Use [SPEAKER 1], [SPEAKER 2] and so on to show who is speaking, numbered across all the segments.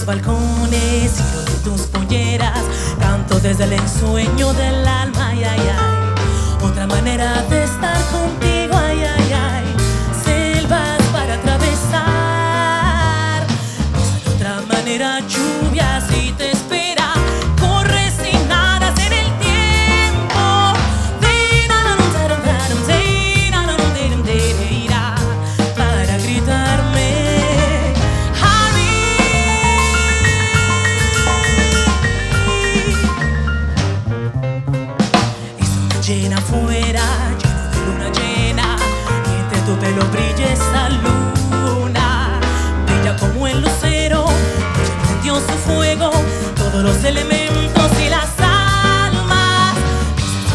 [SPEAKER 1] balcones, giro de tus polleras, canto desde el ensueño del alma, ay, ay, ay. Otra manera de estar contigo, ay, ay, ay. Selvas para atravesar, esa otra manera, lluvia si te espera, corres sin nada en el tiempo. Para gritarme. Llena afuera, lleno de luna llena, y entre tu pelo brilla esa luna. Brilla como el lucero, ella encendió su fuego, todos los elementos y las almas.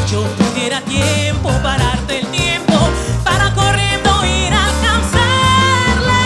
[SPEAKER 1] Si yo tuviera tiempo, pararte el tiempo, para corriendo ir a alcanzarla.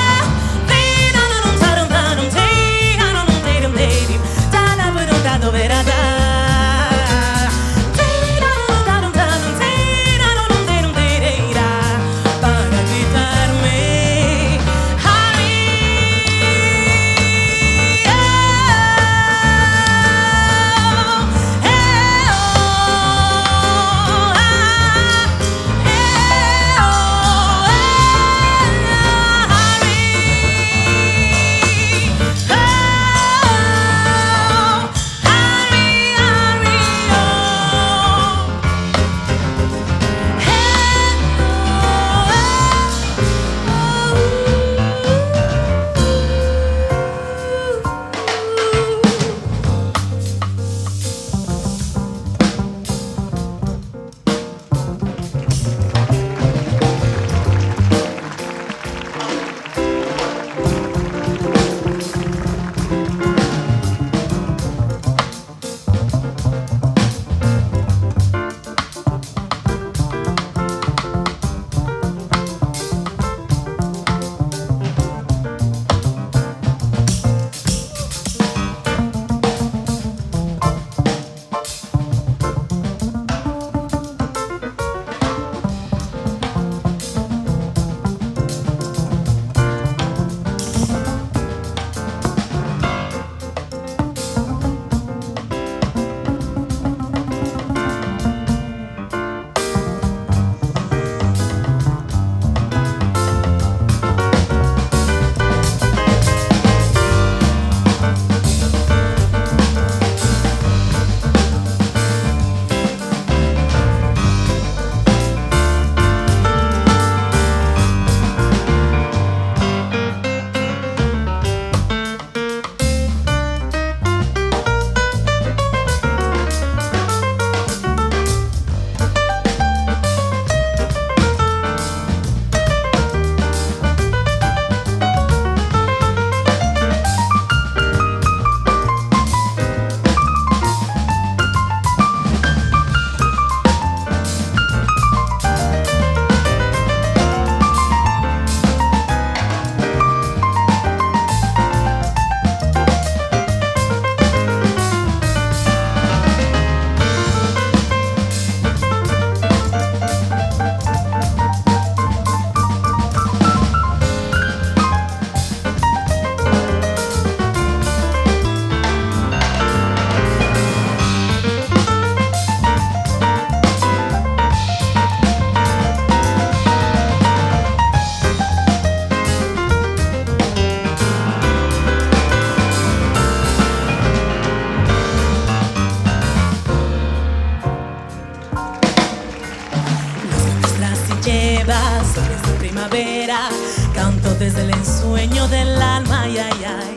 [SPEAKER 1] Soles de primavera, canto desde el ensueño del alma, ay, ay, ay.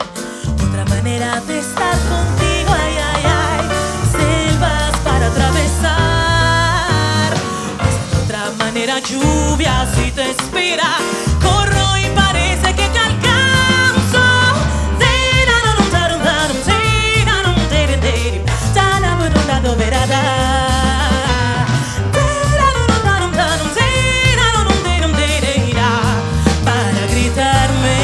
[SPEAKER 1] Otra manera de estar contigo, ay, ay, ay. Selvas para atravesar, esa otra manera, lluvia si te espera, corro y parece que te alcanzo. Para gritarme.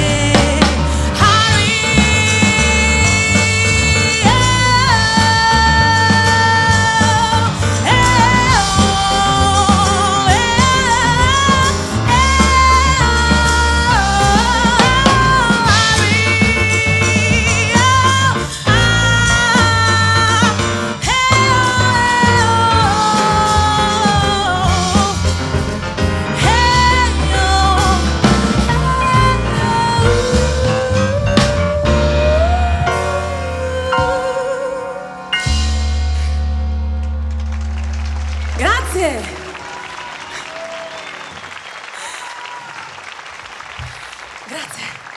[SPEAKER 2] Grazie.